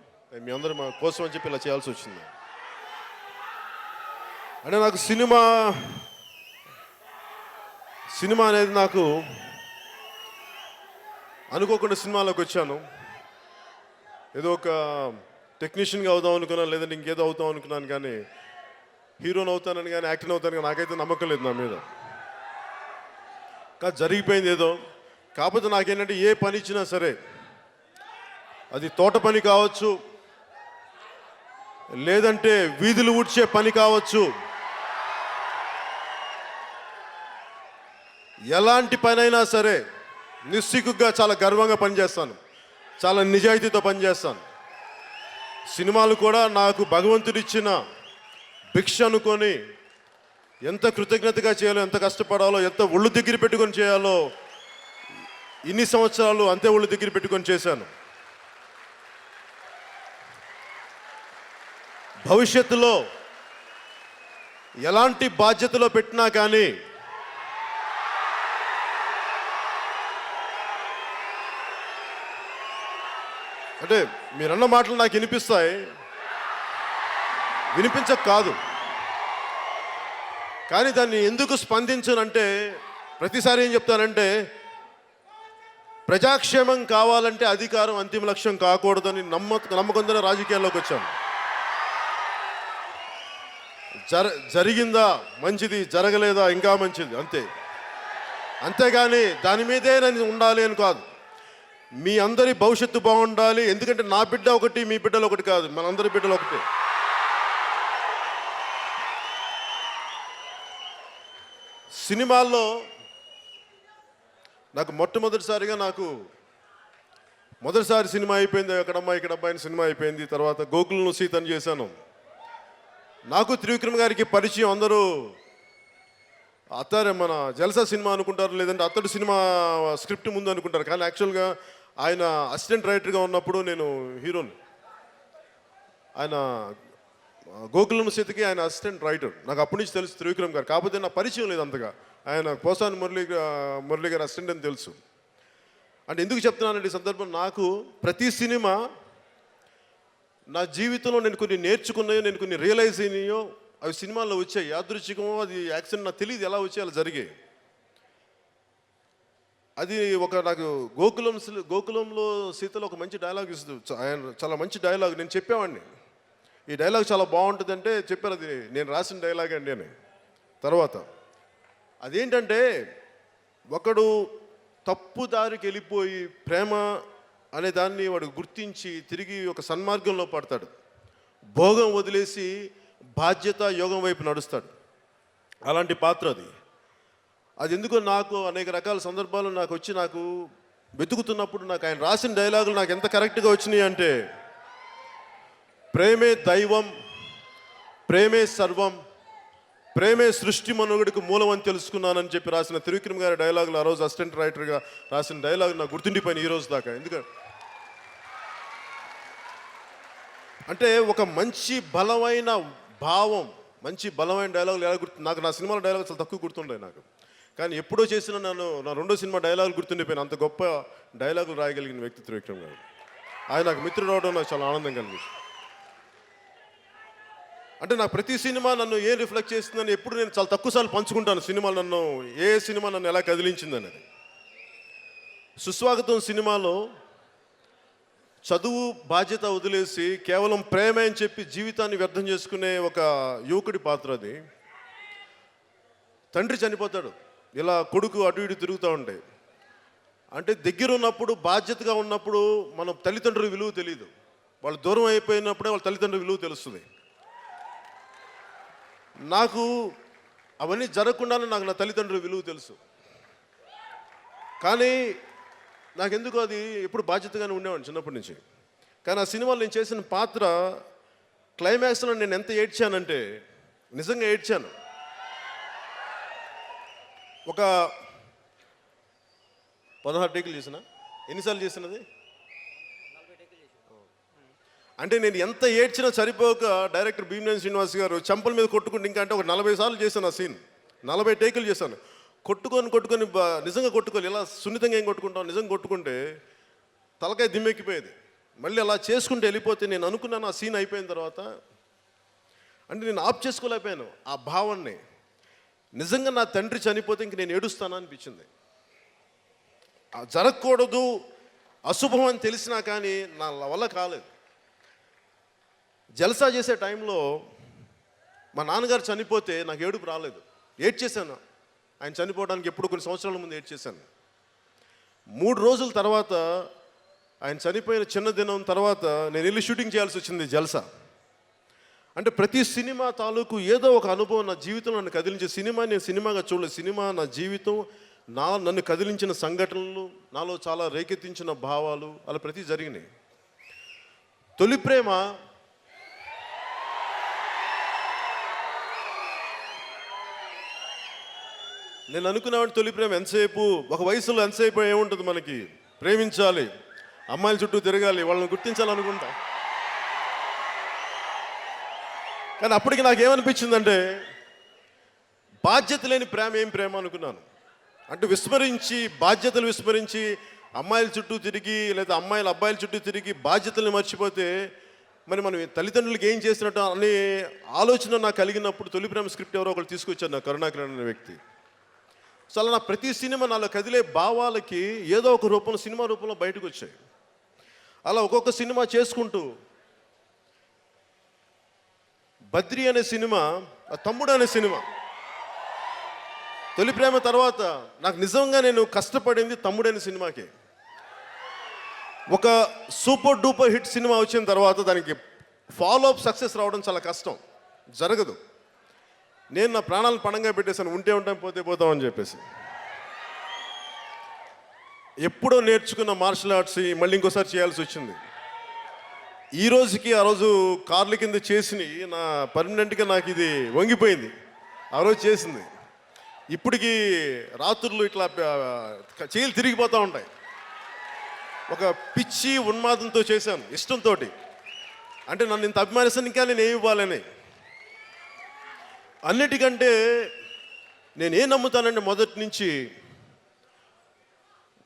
మీ అందరూ మా కోసం అని చెప్పి ఇలా చేయాల్సి వచ్చింది. అంటే నాకు సినిమా అనేది నాకు అనుకోకుండా సినిమాలోకి వచ్చాను. ఏదో ఒక టెక్నీషియన్గా అవుదాం అనుకున్నాను, లేదంటే ఇంకేదో అవుతాం అనుకున్నాను. కానీ హీరోని అవుతానని కానీ యాక్టింగ్ అవుతాను కానీ నాకైతే నమ్మకం లేదు నా మీద. కానీ జరిగిపోయింది ఏదో. కాకపోతే నాకేంటంటే ఏ పని ఇచ్చినా సరే, అది తోట పని కావచ్చు, లేదంటే వీధులు ఊడ్చే పని కావచ్చు, ఎలాంటి పనైనా సరే నిస్సిగ్గుగా చాలా గర్వంగా పనిచేస్తాను, చాలా నిజాయితీతో పనిచేస్తాను. సినిమాలు కూడా నాకు భగవంతుడిచ్చిన భిక్ష అనుకొని ఎంత కృతజ్ఞతగా చేయాలో, ఎంత కష్టపడాలో, ఎంత ఒళ్ళు దగ్గర పెట్టుకొని చేయాలో ఇన్ని సంవత్సరాలు అంతే ఒళ్ళు దగ్గర పెట్టుకొని చేశాను. భవిష్యత్తులో ఎలాంటి బాధ్యతలో పెట్టినా కానీ అంటే మీరన్న మాటలు నాకు వినిపిస్తాయి, వినిపించక కాదు. కానీ దాన్ని ఎందుకు స్పందించనంటే, ప్రతిసారి ఏం చెప్తానంటే, ప్రజాక్షేమం కావాలంటే అధికారం అంతిమ లక్ష్యం కాకూడదని నమ్మకంతో రాజకీయాల్లోకి వచ్చాను. జరిగిందా మంచిది, జరగలేదా ఇంకా మంచిది, అంతే. అంతేగాని దాని మీదే నేను ఉండాలి అని కాదు. మీ అందరి భవిష్యత్తు బాగుండాలి. ఎందుకంటే నా బిడ్డ ఒకటి, మీ బిడ్డలు ఒకటి కాదు, మనందరి బిడ్డలు ఒకటి. సినిమాల్లో నాకు మొదటిసారి సినిమా అయిపోయింది అక్కడమ్మా ఇక్కడమ్మా అని సినిమా అయిపోయింది. తర్వాత గోకులను సీతని చేశాను. నాకు త్రివిక్రమ్ గారికి పరిచయం అందరూ మన జల్సా సినిమా అనుకుంటారు, లేదంటే అతడు సినిమా స్క్రిప్ట్ ముందు అనుకుంటారు. కానీ యాక్చువల్గా ఆయన అసిస్టెంట్ రైటర్గా ఉన్నప్పుడు నేను హీరోని. ఆయన గోకులం సీతకి ఆయన అసిస్టెంట్ రైటర్. నాకు అప్పటి నుంచి తెలుసు త్రివిక్రమ్ గారు. కాకపోతే నా పరిచయం లేదు అంతగా. ఆయన పోసాని మురళి గారు అసిస్టెంట్ అని తెలుసు. అంటే ఎందుకు చెప్తున్నానంటే ఈ సందర్భం, నాకు ప్రతి సినిమా నా జీవితంలో నేను కొన్ని నేర్చుకున్నాయో, నేను కొన్ని రియలైజ్ అయినాయో అవి సినిమాల్లో వచ్చాయి. యాదృచ్ఛికమో అది యాక్సిడెంట్ నాకు తెలియదు, ఎలా వచ్చాయి అలా జరిగాయి. అది నాకు గోకులంలో సీతలో ఒక మంచి డైలాగ్ ఇస్తుంది. ఆయన చాలా మంచి డైలాగ్. నేను చెప్పేవాడిని ఈ డైలాగ్ చాలా బాగుంటుంది అంటే చెప్పారు, అది నేను రాసిన డైలాగ్ అండి అని. తర్వాత అదేంటంటే, ఒకడు తప్పు దారికి వెళ్ళిపోయి ప్రేమ అనే దాన్ని వాడు గుర్తించి తిరిగి ఒక సన్మార్గంలో పడతాడు. భోగం వదిలేసి బాధ్యత యోగం వైపు నడుస్తాడు. అలాంటి పాత్ర అది ఎందుకో నాకు అనేక రకాల సందర్భాలు నాకు వెతుకుతున్నప్పుడు నాకు ఆయన రాసిన డైలాగులు నాకు ఎంత కరెక్ట్గా వచ్చినాయి అంటే, ప్రేమే దైవం, ప్రేమే సర్వం, ప్రేమే సృష్టి మనుగడికి మూలం అని తెలుసుకున్నానని చెప్పి రాసిన త్రివిక్రమ్ గారి డైలాగులు, ఆ రోజు అసిస్టెంట్ రైటర్గా రాసిన డైలాగ్ నాకు గుర్తుండిపోయిన ఈ రోజు దాకా. ఎందుకంటే అంటే ఒక మంచి బలమైన భావం, మంచి బలమైన డైలాగులు ఎలా నాకు నా సినిమాల డైలాగులు చాలా తక్కువ గుర్తుండే నాకు. కానీ ఎప్పుడో చేసిన నా రెండో సినిమా డైలాగులు గుర్తుండిపోయిన అంత గొప్ప డైలాగులు రాయగలిగిన వ్యక్తి త్రివిక్రమ్ గారు. ఆయన నాకు మిత్రుడు అవడం నాకు చాలా ఆనందం కలిగింది. అంటే నాకు ప్రతి సినిమా నన్ను ఏం రిఫ్లెక్ట్ చేస్తుందని ఎప్పుడు నేను చాలా తక్కువసార్లు పంచుకుంటాను. సినిమాలు నన్ను ఏ సినిమా నన్ను ఎలా కదిలించిందనేది. సుస్వాగతం సినిమాలో చదువు బాధ్యత వదిలేసి కేవలం ప్రేమ అని చెప్పి జీవితాన్ని వ్యర్థం చేసుకునే ఒక యువకుడి పాత్ర అది. తండ్రి చనిపోతాడు, ఇలా కొడుకు అటు ఇటు తిరుగుతూ ఉంటాయి. అంటే దగ్గర ఉన్నప్పుడు, బాధ్యతగా ఉన్నప్పుడు మన తల్లిదండ్రుల విలువ తెలియదు. వాళ్ళు దూరం అయిపోయినప్పుడే వాళ్ళ తల్లిదండ్రుల విలువ తెలుస్తుంది. నాకు అవన్నీ జరగకుండానే నాకు నా తల్లిదండ్రుల విలువ తెలుసు. కానీ నాకెందుకు అది ఎప్పుడు బాధ్యతగానే ఉండేవాడిని చిన్నప్పటి నుంచి. కానీ ఆ సినిమాలో నేను చేసిన పాత్ర క్లైమాక్స్లో నేను ఎంత ఏడ్చానంటే నిజంగా ఏడ్చాను. ఒక 16 టేకులు చేసిన, ఎన్నిసార్లు చేసినది అంటే నేను ఎంత ఏడ్చినా సరిపోక డైరెక్టర్ భీమనేని శ్రీనివాస్ గారు చెంపల మీద కొట్టుకుంటే ఇంకా అంటే ఒక 40 సార్లు చేశాను ఆ సీన్. 40 టేకులు చేశాను. కొట్టుకొని నిజంగా కొట్టుకోవాలి. ఇలా సున్నితంగా ఏం కొట్టుకుంటాం, నిజంగా కొట్టుకుంటే తలకాయ దిమ్మెక్కిపోయేది. మళ్ళీ అలా చేసుకుంటూ వెళ్ళిపోతే నేను అనుకున్నాను ఆ సీన్ అయిపోయిన తర్వాత అంటే నేను ఆఫ్ చేసుకోలేకపోయాను ఆ భావాన్ని. నిజంగా నా తండ్రి చనిపోతే ఇంక నేను ఏడుస్తానా అనిపించింది. జరగకూడదు, అశుభం అని తెలిసినా కానీ నా వల్ల కాలేదు. జల్సా చేసే టైంలో మా నాన్నగారు చనిపోతే నాకు ఏడుపు రాలేదు, ఏడ్చేశాను. ఆయన చనిపోవడానికి ఎప్పుడు కొన్ని సంవత్సరాల ముందు ఏడ్చేశాను. 3 రోజుల తర్వాత ఆయన చనిపోయిన చిన్న దినం తర్వాత నేను వెళ్ళి షూటింగ్ చేయాల్సి వచ్చింది జల్సా. అంటే ప్రతి సినిమా తాలూకు ఏదో ఒక అనుభవం నా జీవితంలో నన్ను కదిలించే. సినిమా నేను సినిమాగా చూడలేదు, సినిమా నా జీవితం, నన్ను కదిలించిన సంఘటనలు, నాలో చాలా రేకెత్తించిన భావాలు అలా ప్రతి జరిగినాయి. తొలి ప్రేమ నేను అనుకున్నాను. తొలి ప్రేమ ఎంతసేపు, ఒక వయసులో ఎంతసేపు ఏముంటుంది మనకి, ప్రేమించాలి, అమ్మాయిల చుట్టూ తిరగాలి, వాళ్ళని గుర్తించాలనుకుంటా. కానీ అప్పటికి నాకేమనిపించిందంటే బాధ్యత లేని ప్రేమ ఏం ప్రేమ అనుకున్నాను. అంటే విస్మరించి, బాధ్యతలు విస్మరించి అమ్మాయిల చుట్టూ తిరిగి లేదా అమ్మాయిల అబ్బాయిల చుట్టూ తిరిగి బాధ్యతల్ని మర్చిపోతే మరి మనం తల్లిదండ్రులకి ఏం చేసినట్టు అనే ఆలోచన నాకు కలిగినప్పుడు తొలి ప్రేమ స్క్రిప్ట్ ఎవరో ఒకరు తీసుకొచ్చారు, నా కరుణాకరన్ అనే వ్యక్తి. సో అలా నా ప్రతి సినిమా నాలో కదిలే భావాలకి ఏదో ఒక రూపంలో, సినిమా రూపంలో బయటకు వచ్చాయి. అలా ఒక్కొక్క సినిమా చేసుకుంటూ బద్రి అనే సినిమా, తమ్ముడు అనే సినిమా, తొలి ప్రేమ తర్వాత నాకు నిజంగా నేను కష్టపడింది తమ్ముడు అనే సినిమాకి. ఒక సూపర్ డూపర్ హిట్ సినిమా వచ్చిన తర్వాత దానికి ఫాలో అప్ సక్సెస్ రావడం చాలా కష్టం, జరగదు. నేను నా ప్రాణాలను పణంగా పెట్టేశాను, ఉంటే ఉంటాం పోతే పోతామని చెప్పేసి. ఎప్పుడో నేర్చుకున్న మార్షల్ ఆర్ట్స్ మళ్ళీ ఇంకోసారి చేయాల్సి వచ్చింది. ఈ రోజుకి ఆ రోజు కార్ల కింద చేసి నా పర్మనెంట్గా నాకు ఇది వంగిపోయింది. ఆ రోజు చేసింది ఇప్పటికి రాత్రులు ఇట్లా చేతులు తిరిగిపోతూ ఉంటాయి. ఒక పిచ్చి ఉన్మాదంతో చేశాను, ఇష్టంతో. అంటే నన్ను ఇంత అభిమానిస్తాను, ఇంకా నేను ఏమి ఇవ్వాలని. అన్నిటికంటే నేనేం నమ్ముతానంటే మొదటి నుంచి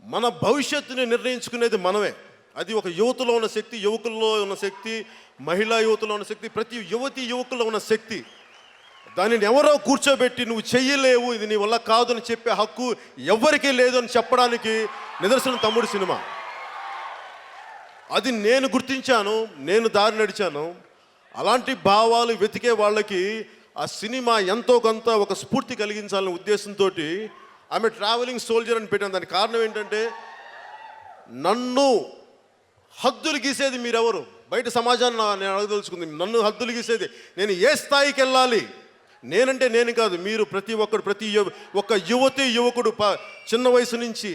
మన భవిష్యత్తుని నిర్ణయించుకునేది మనమే. అది ఒక యువతలో ఉన్న శక్తి, యువకుల్లో ఉన్న శక్తి, మహిళా యువతలో ఉన్న శక్తి, ప్రతి యువతి యువకుల్లో ఉన్న శక్తి. దానిని ఎవరో కూర్చోబెట్టి నువ్వు చెయ్యలేవు, ఇది నీ వల్ల కాదు అని చెప్పే హక్కు ఎవరికీ లేదు అని చెప్పడానికి నిదర్శనం తమ్ముడు సినిమా. అది నేను గుర్తించాను, నేను దారి నడిచాను. అలాంటి భావాలు వెతికే వాళ్ళకి ఆ సినిమా ఎంతో కొంత ఒక స్ఫూర్తి కలిగించాలనే ఉద్దేశంతో ఆమె ట్రావెలింగ్ సోల్జర్ అని పెట్టాను. దానికి కారణం ఏంటంటే నన్ను హద్దులు గీసేది మీరెవరు, బయట సమాజాన్ని నేను అడగదలుచుకుంది. నన్ను హద్దులు గీసేది, నేను ఏ స్థాయికి వెళ్ళాలి, నేనంటే నేను కాదు, మీరు ప్రతి ఒక్కడు, ప్రతి ఒక్క యువతి యువకుడు చిన్న వయసు నుంచి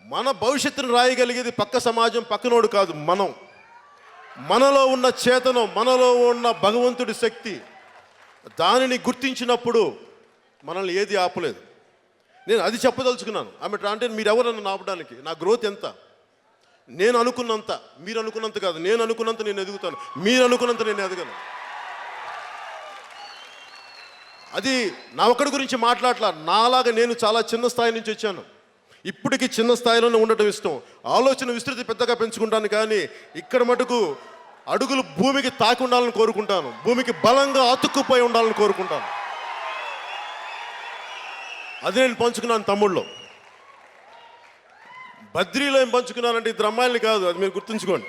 మన భవిష్యత్తును రాయగలిగేది పక్క సమాజం, పక్కనోడు కాదు, మనలో ఉన్న చేతనం, మనలో ఉన్న భగవంతుడి శక్తి. దానిని గుర్తించినప్పుడు మనల్ని ఏది ఆపలేదు. నేను అది చెప్పదలుచుకున్నాను. ఆమె అంటే మీరు ఎవరన్నా ఆపడానికి? నా గ్రోత్ ఎంత? నేను అనుకున్నంత, మీరు అనుకున్నంత కాదు. నేను అనుకున్నంత నేను ఎదుగుతాను, మీరు అనుకున్నంత నేను ఎదగను. అది నా ఒక్కడి గురించి మాట్లాడలా. నాలాగా నేను చాలా చిన్న స్థాయి నుంచి వచ్చాను. ఇప్పటికీ చిన్న స్థాయిలోనే ఉండటం ఇష్టం. ఆలోచన విస్తృతి పెద్దగా పెంచుకుంటాను, కానీ ఇక్కడ మటుకు అడుగులు భూమికి తాకి ఉండాలని కోరుకుంటాను. భూమికి బలంగా అతుక్కుపోయి ఉండాలని కోరుకుంటాను. అది నేను పంచుకున్నాను తమ్ముళ్ళు. బద్రీలో ఏం పంచుకున్నానంటే ఇద్దరు అమ్మాయిలు కాదు, అది మీరు గుర్తుంచుకోండి.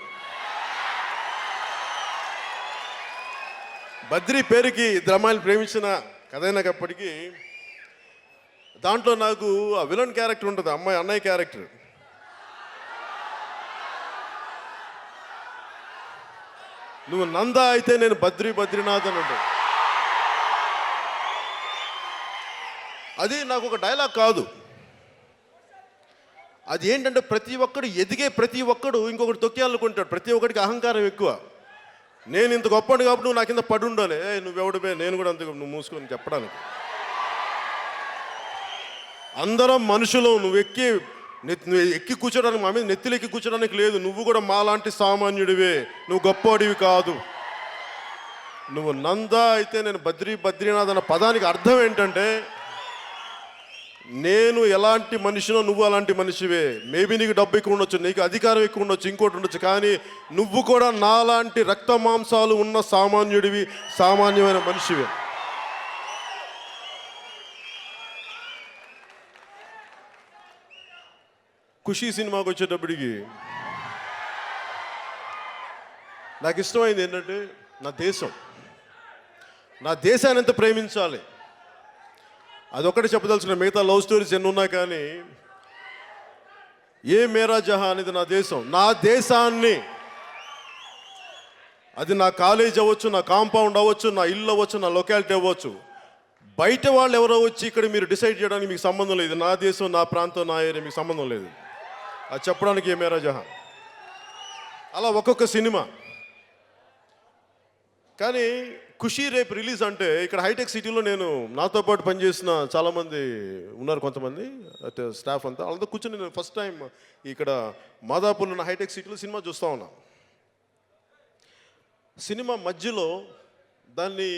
బద్రీ పేరుకి ఇద్దరు అమ్మాయిలు ప్రేమించిన కథైనప్పటికీ దాంట్లో నాకు ఆ విలన్ క్యారెక్టర్ ఉంటుంది, అమ్మాయి అన్నయ్య క్యారెక్టర్. నువ్వు నంద అయితే నేను బద్రీనాథ్ అని ఉంటుంది. అది నాకు ఒక డైలాగ్ కాదు. అది ఏంటంటే ప్రతి ఒక్కడు ఎదిగే ప్రతి ఒక్కడు ఇంకొకటి తొక్కేయాలనుకుంటాడు. ప్రతి ఒక్కడికి అహంకారం ఎక్కువ. నేను ఇంత గొప్పడు కాబట్టి నువ్వు నా కింద పడి ఉండాలి, నువ్వెవడిపే నేను కూడా అంత నువ్వు మూసుకొని చెప్పడానికి. అందరం మనుషులు. నువ్వు ఎక్కి కూర్చోడానికి, మా మీద నెత్తిలు ఎక్కి కూర్చోడానికి లేదు. నువ్వు కూడా మాలాంటి సామాన్యుడివే, నువ్వు గొప్పవాడివి కాదు. నువ్వు నంద అయితే నేను బద్రీనాథ్ అన్న పదానికి అర్థం ఏంటంటే నేను ఎలాంటి మనిషినో నువ్వు అలాంటి మనిషివే. మేబీ నీకు డబ్బు ఎక్కువ ఉండొచ్చు, నీకు అధికారం ఎక్కువ ఉండొచ్చు, ఇంకోటి ఉండొచ్చు, కానీ నువ్వు కూడా నాలాంటి రక్త మాంసాలు ఉన్న సామాన్యుడివి, సామాన్యమైన మనిషివే. ఖుషీ సినిమాకి వచ్చేటప్పటికి నాకు ఇష్టమైంది ఏంటంటే నా దేశాన్ని ఎంత ప్రేమించాలి అదొక్కటి చెప్పదలుచుకున్నా. మిగతా లవ్ స్టోరీస్ ఎన్ని ఉన్నా కానీ ఏ మేరా జహా అనేది నా దేశం. నా దేశాన్ని, అది నా కాలేజ్ అవ్వచ్చు, నా కాంపౌండ్ అవ్వచ్చు, నా ఇల్లు అవ్వచ్చు, నా లొకాలిటీ అవ్వచ్చు, బయట వాళ్ళు ఎవరో వచ్చి ఇక్కడ మీరు డిసైడ్ చేయడానికి మీకు సంబంధం లేదు. నా దేశం, నా ప్రాంతం, నా ఏరియా, మీకు సంబంధం లేదు. అది చెప్పడానికి ఏ మేరా జహా. అలా ఒక్కొక్క సినిమా. కానీ ఖుషీ రేపు రిలీజ్ అంటే ఇక్కడ హైటెక్ సిటీలో నేను నాతో పాటు పనిచేసిన చాలామంది ఉన్నారు, కొంతమంది స్టాఫ్ అంతా. వాళ్ళతో కూర్చొని నేను ఫస్ట్ టైం ఇక్కడ మాదాపూర్లో ఉన్న హైటెక్ సిటీలో సినిమా చూస్తూ ఉన్నా. సినిమా మధ్యలో దాన్ని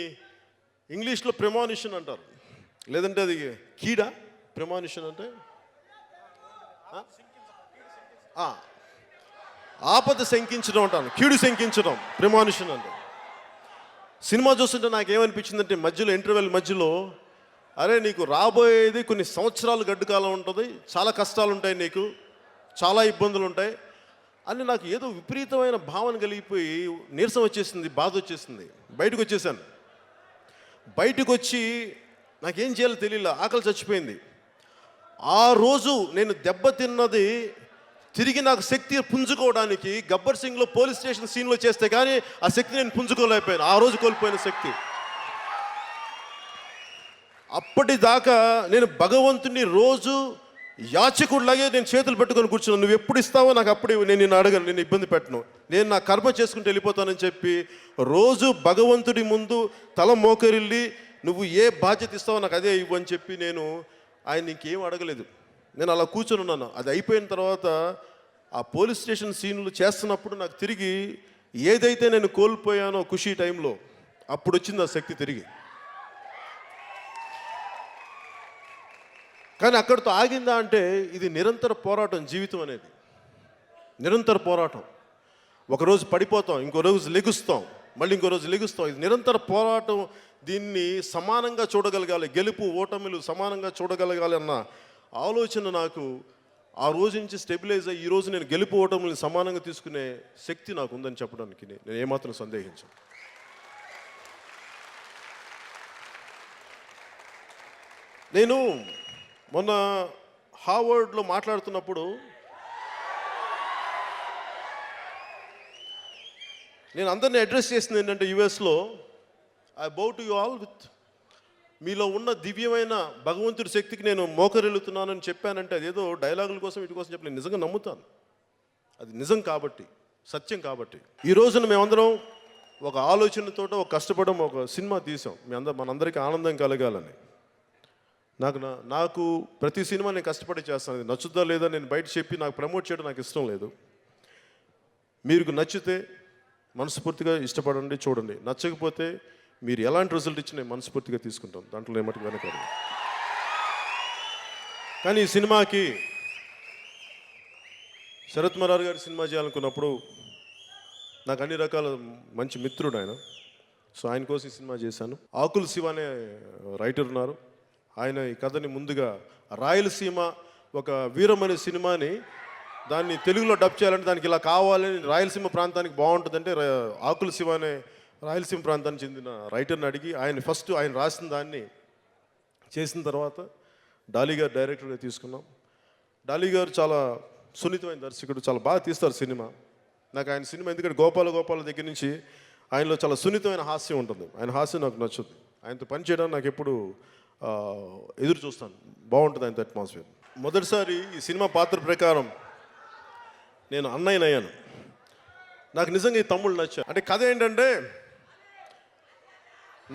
ఇంగ్లీష్లో ప్రెమానిషన్ అంటారు, లేదంటే అది కీడా. ప్రెమానిషన్ అంటే ఆపద శంకించడం అంటాను, కీడు శంకించడం ప్రెమానిషన్ అంటే. సినిమా చూస్తుంటే నాకేమనిపించిందంటే మధ్యలో ఇంటర్వెల్ మధ్యలో, అరే నీకు రాబోయేది కొన్ని సంవత్సరాలు గడ్డుకాలం ఉంటుంది, చాలా కష్టాలు ఉంటాయి, నీకు చాలా ఇబ్బందులు ఉంటాయి అని నాకు ఏదో విపరీతమైన భావన కలిగిపోయి నీరసం వచ్చేసింది, బాధ వచ్చేసింది. బయటకు వచ్చేసాను. బయటకు వచ్చి నాకేం చేయాలో తెలియలే, ఆకలి చచ్చిపోయింది. ఆ రోజు నేను దెబ్బతిన్నది తిరిగి నాకు శక్తి పుంజుకోవడానికి గబ్బర్ సింగ్లో పోలీస్ స్టేషన్ సీన్లో చేస్తే కానీ ఆ శక్తి నేను పుంజుకోలేకపోయాను. ఆ రోజు కోల్పోయిన శక్తి. అప్పటిదాకా నేను భగవంతుని రోజు యాచకుడిలాగే నేను చేతులు పెట్టుకొని కూర్చున్నాను. నువ్వు ఎప్పుడు ఇస్తావో నాకు అప్పుడు నేను నిన్ను అడగను, నేను ఇబ్బంది పెట్టను, నేను నా కర్మ చేసుకుంటూ వెళ్ళిపోతానని చెప్పి రోజు భగవంతుడి ముందు తల మోకరిల్లి నువ్వు ఏ బాధ్యత ఇస్తావో నాకు అదే ఇవ్వు అని చెప్పి నేను ఆయన ఇంకేం అడగలేదు. నేను అలా కూర్చొని ఉన్నాను. అది అయిపోయిన తర్వాత ఆ పోలీస్ స్టేషన్ సీన్లు చేస్తున్నప్పుడు నాకు తిరిగి ఏదైతే నేను కోల్పోయానో ఖుషీ టైంలో అప్పుడు వచ్చింది ఆ శక్తి తిరిగి. కానీ అక్కడితో ఆగిందా అంటే ఇది నిరంతర పోరాటం. జీవితం అనేది నిరంతర పోరాటం. ఒకరోజు పడిపోతాం, ఇంకో రోజు లెగుస్తాం, మళ్ళీ ఇంకో రోజు లెగుస్తాం. ఇది నిరంతర పోరాటం. దీన్ని సమానంగా చూడగలగాలి, గెలుపు ఓటమిలు సమానంగా చూడగలగాలి అన్న ఆలోచన నాకు ఆ రోజు నుంచి స్టెబిలైజ్ అయ్యి ఈరోజు నేను గెలుపు ఓటములను సమానంగా తీసుకునే శక్తి నాకు ఉందని చెప్పడానికి నేను ఏమాత్రం సందేహించాను. నేను మొన్న హార్వర్డ్లో మాట్లాడుతున్నప్పుడు నేను అందరినీ అడ్రస్ చేసింది ఏంటంటే యుఎస్లో, I bow to you all with, మీలో ఉన్న దివ్యమైన భగవంతుడి శక్తికి నేను మోకరిల్లుతున్నానని చెప్పానంటే అదేదో డైలాగుల కోసం వీటి కోసం చెప్పి నేను నిజంగా నమ్ముతాను. అది నిజం కాబట్టి, సత్యం కాబట్టి. ఈ రోజున మేమందరం ఒక ఆలోచనతో ఒక కష్టపడడం ఒక సినిమా తీసాం మనందరికీ ఆనందం కలగాలని. నాకు ప్రతి సినిమా నేను కష్టపడి చేస్తాను. ఇది నచ్చుద్దా లేదా నేను బయట చెప్పి నాకు ప్రమోట్ చేయడం నాకు ఇష్టం లేదు. మీకు నచ్చితే మనస్ఫూర్తిగా ఇష్టపడండి, చూడండి. నచ్చకపోతే మీరు ఎలాంటి రిజల్ట్ ఇచ్చి నేను మనస్ఫూర్తిగా తీసుకుంటాను, దాంట్లో ఏమటి వెనకాడు. కానీ ఈ సినిమాకి శరత్ మరార్ గారి సినిమా చేయాలనుకున్నప్పుడు నాకు అన్ని రకాల మంచి మిత్రుడు ఆయన. సో ఆయన కోసం ఈ సినిమా చేశాను. ఆకుల శివ అనే రైటర్ ఉన్నారు. ఆయన ఈ కథని ముందుగా రాయలసీమ ఒక వీరం అనే సినిమాని దాన్ని తెలుగులో డబ్ చేయాలంటే దానికి ఇలా కావాలని రాయలసీమ ప్రాంతానికి బాగుంటుందంటే ఆకుల శివ అనే రాయలసీమ ప్రాంతానికి చెందిన రైటర్ని అడిగి ఆయన రాసిన దాన్ని చేసిన తర్వాత డాలీ గారు డైరెక్టర్గా తీసుకున్నాం. డాలీ గారు చాలా సున్నితమైన దర్శకుడు, చాలా బాగా తీస్తారు సినిమా. నాకు ఆయన సినిమా ఎందుకంటే గోపాల దగ్గర నుంచి ఆయనలో చాలా సున్నితమైన హాస్యం ఉంటుంది. ఆయన హాస్యం నాకు నచ్చుద్ది. ఆయనతో పనిచేయడానికి నాకు ఎప్పుడు ఎదురు చూస్తాను. బాగుంటుంది ఆయనతో అట్మాస్ఫియర్. మొదటిసారి ఈ సినిమా పాత్ర ప్రకారం నేను అన్నయ్యనయ్యాను. నాకు నిజంగా ఈ తమ్ముళ్ళు నచ్చారు. అంటే కథ ఏంటంటే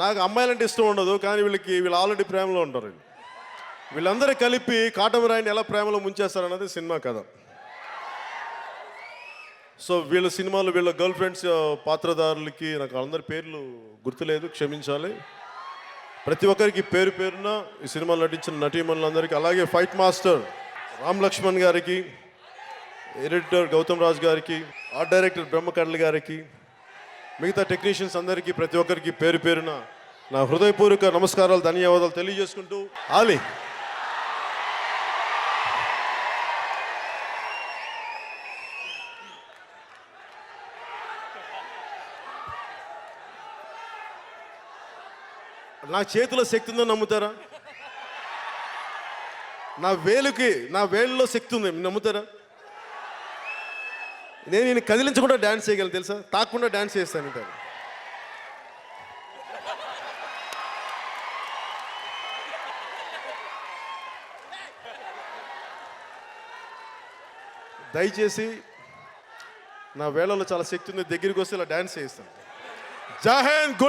నాకు అమ్మాయిలంటే ఇష్టం ఉండదు, కానీ వీళ్ళు ఆల్రెడీ ప్రేమలో ఉంటారు. వీళ్ళందరూ కలిపి కాటమరాయిని ఎలా ప్రేమలో ముంచేస్తారన్నది సినిమా కథ. సో వీళ్ళ సినిమాలో వీళ్ళ గర్ల్ ఫ్రెండ్స్ పాత్రధారులకి నాకు అందరి పేర్లు గుర్తులేదు, క్షమించాలి. ప్రతి ఒక్కరికి పేరున ఈ సినిమాలో నటించిన నటీమణులందరికీ, అలాగే ఫైట్ మాస్టర్ రామ్ లక్ష్మణ్ గారికి, ఎడిటర్ గౌతమ్ రాజ్ గారికి, ఆర్ట్ డైరెక్టర్ బ్రహ్మకర్ల గారికి, మిగతా టెక్నీషియన్స్ అందరికీ ప్రతి ఒక్కరికి పేరున నా హృదయపూర్వక నమస్కారాలు, ధన్యవాదాలు తెలియజేసుకుంటూ ఆలి నా చేతిలో శక్తి ఉందని నమ్ముతారా? నా వేళ్ళలో శక్తి ఉంది, నమ్ముతారా? నేను కదిలించకుండా డ్యాన్స్ చేయగలను తెలుసా, తాకుండా డ్యాన్స్ చేస్తాను అంటారు. దయచేసి నా వేళలో చాలా శక్తి ఉంది, దగ్గరికి వస్తే ఇలా డ్యాన్స్ చేస్తాను. జై హింద్.